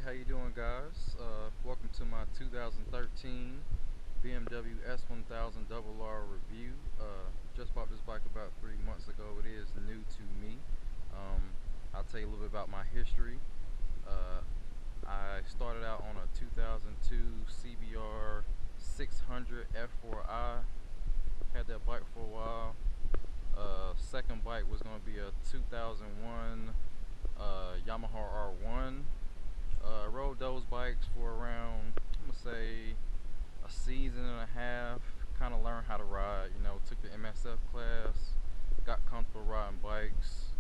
how you doing, guys? Welcome to my 2013 BMW S1000rr review. Just bought this bike about 3 months ago. It is new to me. I'll tell you a little bit about my history. I started out on a 2002 CBR 600 F4i. Had that bike for a while. Second bike was going to be a 2001 Yamaha R1. Rode those bikes for around, I'm gonna say, a season and a half. Kind of learned how to ride, took the MSF class, got comfortable riding bikes.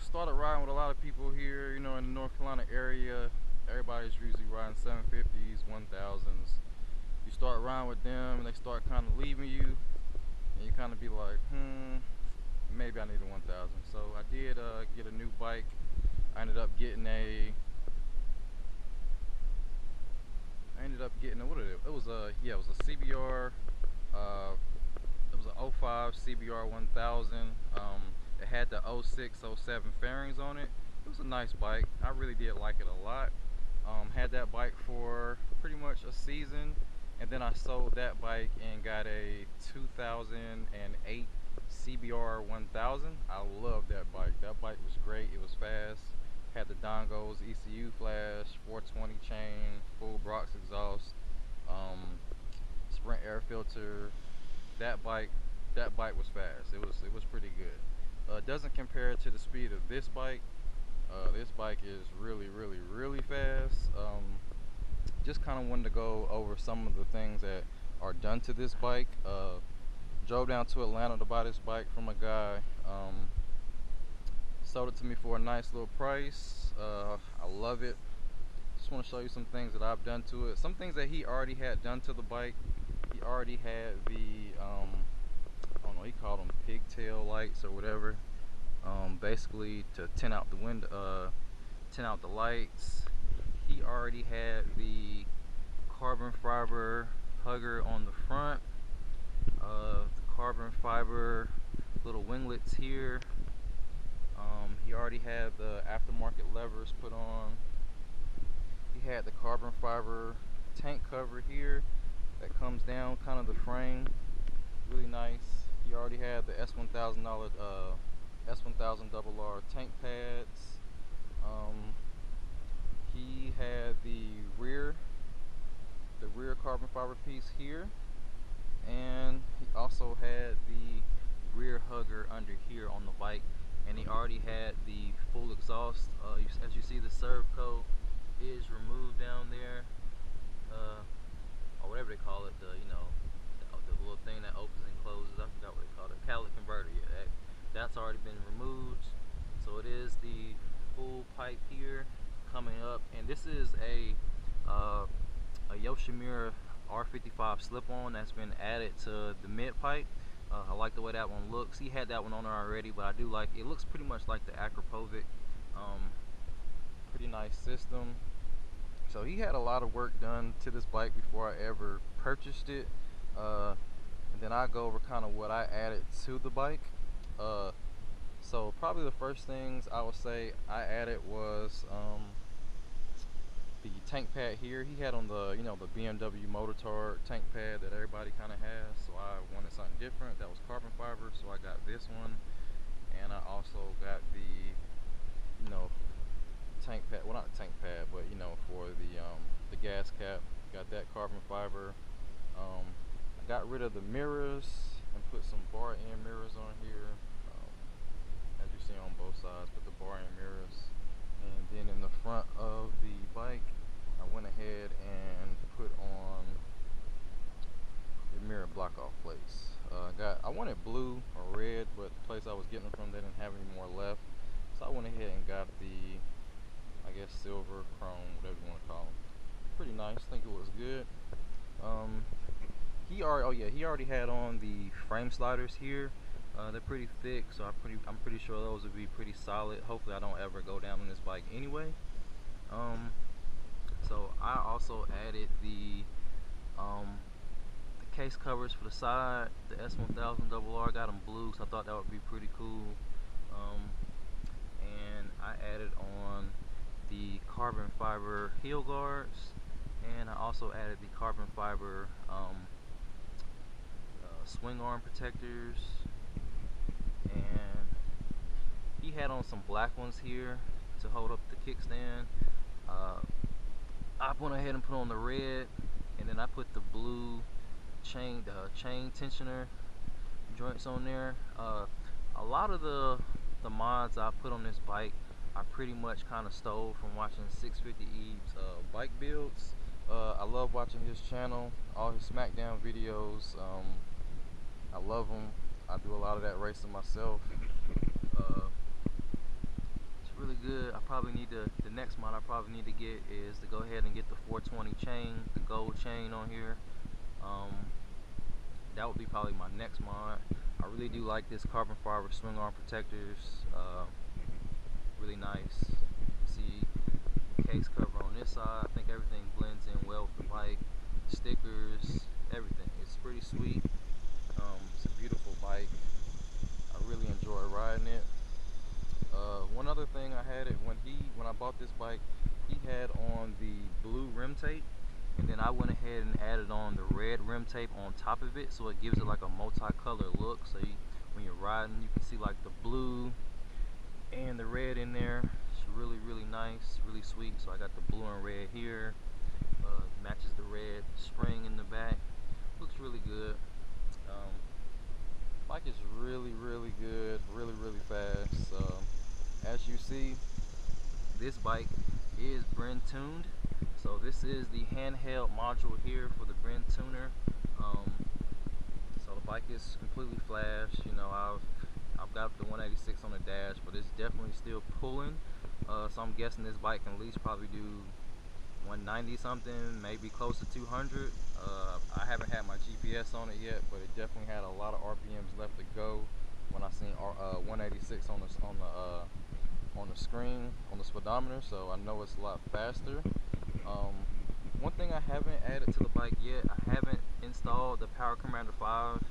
Started riding with a lot of people here, in the North Carolina area. Everybody's usually riding 750s, 1000s. You start riding with them and they start kind of leaving you, and you kind of be like, maybe I need a 1000. So I did get a new bike. I ended up getting a what it was a CBR. It was an 05 CBR 1000. It had the 06, 07 fairings on it. It was a nice bike. I really did like it a lot. Had that bike for pretty much a season, and then I sold that bike and got a 2008 CBR 1000. I love that bike. That bike was great. It was fast. Had the dongos, ECU flash, 420 chain, full Brox exhaust, Sprint air filter. That bike was fast. It was pretty good. Doesn't compare to the speed of this bike. This bike is really fast. Just kind of wanted to go over some of the things that are done to this bike. Drove down to Atlanta to buy this bike from a guy. Sold it to me for a nice little price. I love it. Just want to show you some things that I've done to it. Some things that he already had done to the bike. He already had the I don't know, he called them pigtail lights or whatever. Basically to tint out the window, tint out the lights. He already had the carbon fiber hugger on the front. The carbon fiber little winglets here. He already had the aftermarket levers put on. He had the carbon fiber tank cover here that comes down kind of the frame. Really nice. He already had the S1000rr tank pads. He had the rear carbon fiber piece here, and he also had the rear hugger under here on the bike. And he already had the full exhaust. As you see, the Servco is removed down there, or whatever they call it. The little thing that opens and closes. I forgot what they call it. Catalytic converter. Yeah, that's already been removed. So it is the full pipe here coming up, and this is a Yoshimura R55 slip-on that's been added to the mid pipe. I like the way that one looks. He had that one on there already, but I do like it. It looks pretty much like the Akrapovic. Pretty nice system. So he had a lot of work done to this bike before I ever purchased it. And then I go over kind of what I added to the bike. So probably the first things I would say I added was the tank pad here. He had on the the BMW Mototard tank pad that everybody kind of has, so I wanted something different. That was carbon fiber, so I got this one. And I also got the tank pad, well, not the tank pad, but for the gas cap, got that carbon fiber. I got rid of the mirrors and put some bar end mirrors on here. As you see on both sides, put the bar end mirrors. And then in the front of the bike, I went ahead and put on the mirror block off plates. I wanted blue or red, but the place I was getting them from, they didn't have any more left. So I went ahead and got the, I guess, silver, chrome, whatever you want to call them. Pretty nice. I think it looks good. He already had on the frame sliders here. They're pretty thick, so I'm pretty sure those would be pretty solid. Hopefully I don't ever go down on this bike anyway. So I also added the case covers for the side. The S1000rr, got them blue, so I thought that would be pretty cool. And I added on the carbon carbon fiber heel guards, and I also added the carbon fiber swing arm protectors, and he had on some black ones here to hold up the kickstand. I went ahead and put on the red, and then I put the blue chain tensioner joints on there. A lot of the mods I put on this bike I pretty much kind of stole from watching 650 Eve's bike builds. I love watching his channel, all his SmackDown videos. I love him. I do a lot of that racing myself. It's really good. I probably need to, the next mod I probably need to get is to go ahead and get the 420 chain, the gold chain on here. That would be probably my next mod. I really do like this carbon fiber swing arm protectors. Really nice. You see case cover on this side. I think everything blends in well with the bike. Stickers, everything. It's pretty sweet. It's a beautiful bike. I really enjoy riding it. One other thing I had it when I bought this bike, he had on the blue rim tape, and then I went ahead and added on the red rim tape on top of it, so it gives it like a multi-color look. So when you're riding, you can see like the blue and the red in there. It's really, really nice, really sweet. So I got the blue and red here. Matches the red spring in the back. Looks really good. Bike is really, really good, really, really fast. As you see, this bike is Bren Tuned. So this is the handheld module here for the Bren Tuner. So the bike is completely flash. You know, I've got the 186 on the dash, but it's definitely still pulling. So I'm guessing this bike can at least probably do 190 something, maybe close to 200. I haven't had my GPS on it yet, but it definitely had a lot of RPMs left to go when I seen 186 on the screen, on the speedometer, so I know it's a lot faster. One thing I haven't added to the bike yet, I haven't installed the Power Commander 5.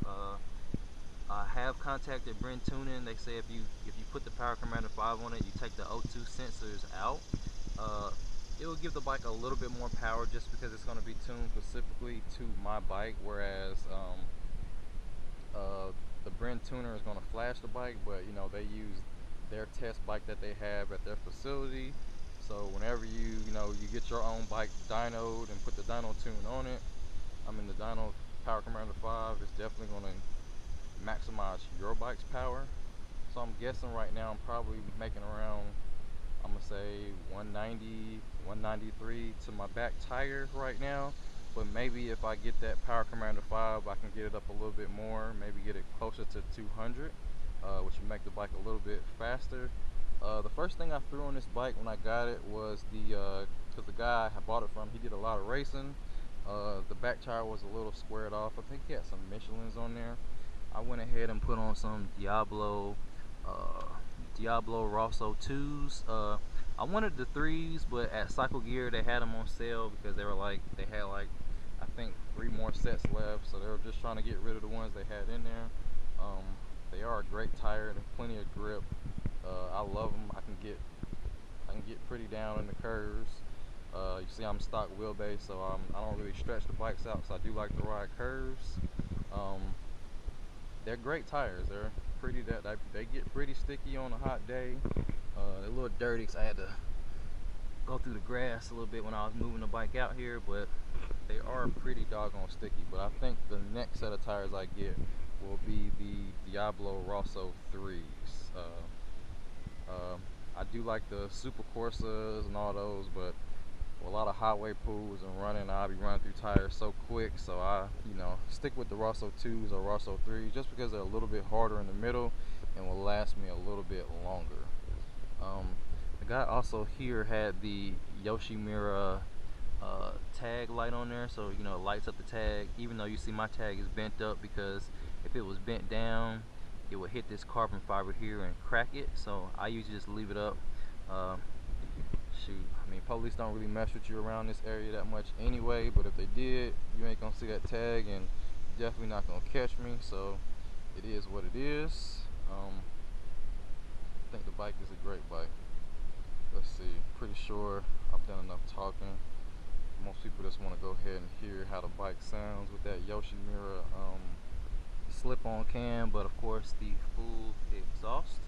I have contacted Bren Tuning. They say if you put the Power Commander 5 on it, you take the O2 sensors out, it will give the bike a little bit more power just because it's going to be tuned specifically to my bike, whereas the Bren Tuner is going to flash the bike, but you know, they use their test bike that they have at their facility. So whenever you get your own bike dynoed and put the dyno tune on it, I mean the dyno Power Commander 5 is definitely going to maximize your bike's power. So I'm guessing right now I'm probably making around, I'm gonna say 190, 193 to my back tire right now. But maybe if I get that Power Commander 5, I can get it up a little bit more, maybe get it closer to 200, which would make the bike a little bit faster. The first thing I threw on this bike when I got it was because the guy I bought it from, he did a lot of racing. The back tire was a little squared off. I think he had some Michelins on there. I went ahead and put on some Diablo Rosso 2s. I wanted the 3s, but at Cycle Gear they had them on sale because they had like I think 3 more sets left, so they were just trying to get rid of the ones they had in there. They are a great tire, they have plenty of grip. I love them. I can get pretty down in the curves. You see I'm stock wheelbase, so I don't really stretch the bikes out, so I do like to ride curves. They're great tires. They're pretty. They get pretty sticky on a hot day. They're a little dirty because I had to go through the grass a little bit when I was moving the bike out here, but they are pretty doggone sticky. But I think the next set of tires I get will be the Diablo Rosso 3s. I do like the Super Corsas and all those, but a lot of highway pools and running, I'll be running through tires so quick, so I stick with the Rosso 2s or Rosso 3s just because they're a little bit harder in the middle and will last me a little bit longer. The guy also here had the Yoshimura tag light on there, so it lights up the tag, even though you see my tag is bent up, because if it was bent down it would hit this carbon fiber here and crack it, so I usually just leave it up. Shoot, I mean, police don't really mess with you around this area that much anyway, but if they did, you ain't gonna see that tag and definitely not gonna catch me, so it is what it is. I think the bike is a great bike. let's see, pretty sure I've done enough talking. Most people just want to go ahead and hear how the bike sounds with that Yoshimura slip-on cam, but of course the full exhaust.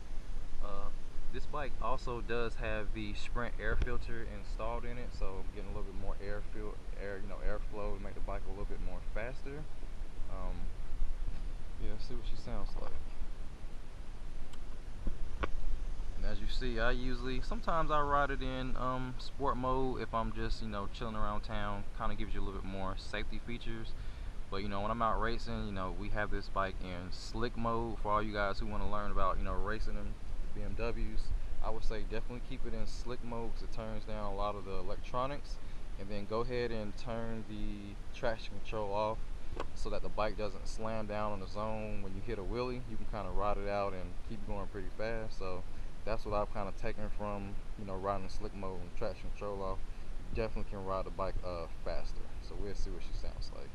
This bike also does have the Sprint air filter installed in it, so I'm getting a little bit more airflow to make the bike a little bit more faster. Yeah, let's see what she sounds like. And as you see, sometimes I ride it in sport mode if I'm just, chilling around town. Kind of gives you a little bit more safety features. But when I'm out racing, we have this bike in slick mode for all you guys who want to learn about, racing them BMWs. I would say definitely keep it in slick mode because it turns down a lot of the electronics. And then go ahead and turn the traction control off so that the bike doesn't slam down on the zone when you hit a wheelie. You can kind of ride it out and keep going pretty fast. So that's what I've kind of taken from, riding in slick mode and traction control off. You definitely can ride the bike faster. So we'll see what she sounds like.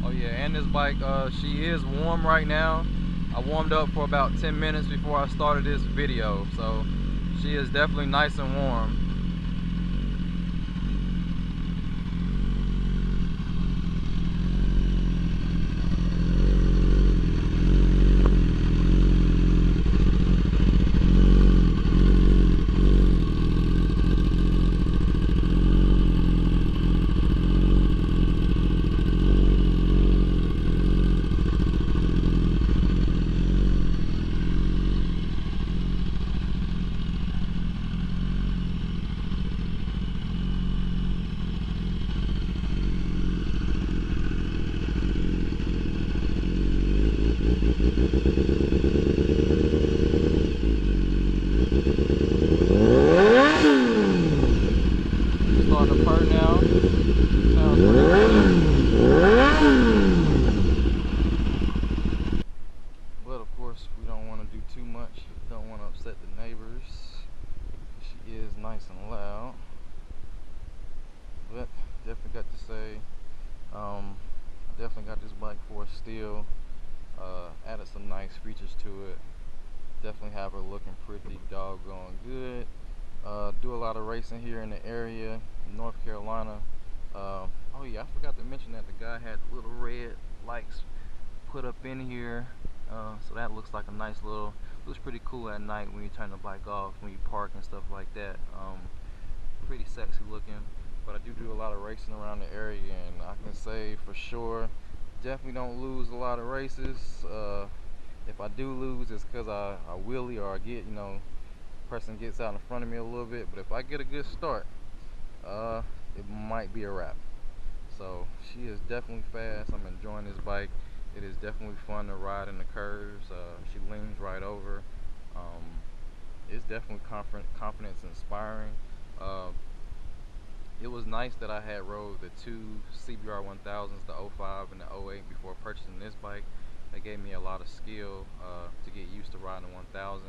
Oh yeah, and this bike, she is warm right now. I warmed up for about 10 minutes before I started this video, so she is definitely nice and warm. Starting to purr now. Sounds but of course we don't want to do too much. Don't want to upset the neighbors. She is nice and loud. But definitely got to say, I definitely got this bike for a steal. Added some nice features to it. Definitely have her looking pretty doggone good. Do a lot of racing here in the area, North Carolina. Oh yeah, I forgot to mention that the guy had little red lights put up in here, so that looks like a nice little, looks pretty cool at night when you turn the bike off, when you park and stuff like that. Pretty sexy looking. But I do a lot of racing around the area, and I can say for sure, definitely don't lose a lot of races. If I do lose, it's because I wheelie or I get, person gets out in front of me a little bit. But if I get a good start, it might be a wrap. So she is definitely fast. I'm enjoying this bike. It is definitely fun to ride in the curves. She leans right over. It's definitely confidence inspiring. It was nice that I had rode the two CBR 1000s, the 05 and the 08, before purchasing this bike. That gave me a lot of skill to get used to riding the 1000.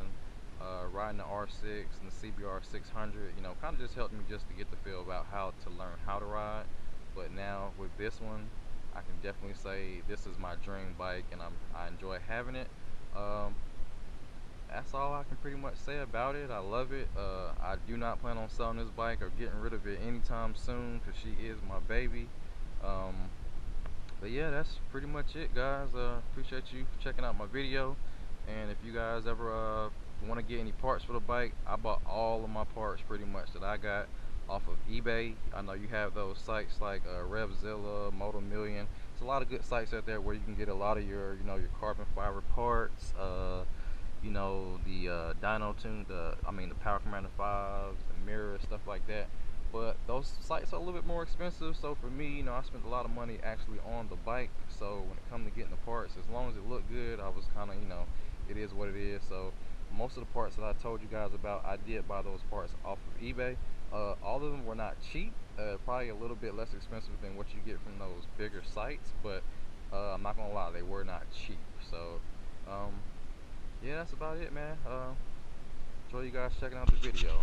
Riding the R6 and the CBR 600, kind of just helped me just to get the feel about how to learn how to ride. But now with this one, I can definitely say this is my dream bike, and I enjoy having it. That's all I can pretty much say about it. I love it. I do not plan on selling this bike or getting rid of it anytime soon because she is my baby. But yeah, that's pretty much it, guys. Appreciate you checking out my video. And if you guys ever want to get any parts for the bike, I bought all of my parts pretty much that I got off of eBay. I know you have those sites like Revzilla, Motor Million. There's a lot of good sites out there where you can get a lot of your, your carbon fiber parts. The dyno tune, the Power Commander 5s, the mirror, stuff like that. But those sites are a little bit more expensive, so for me, I spent a lot of money actually on the bike. So when it comes to getting the parts, as long as it looked good, I was kind of, it is what it is. So most of the parts that I told you guys about, I did buy those parts off of eBay. All of them were not cheap, probably a little bit less expensive than what you get from those bigger sites, but I'm not gonna lie, they were not cheap. So yeah, that's about it, man. Enjoy you guys checking out the video.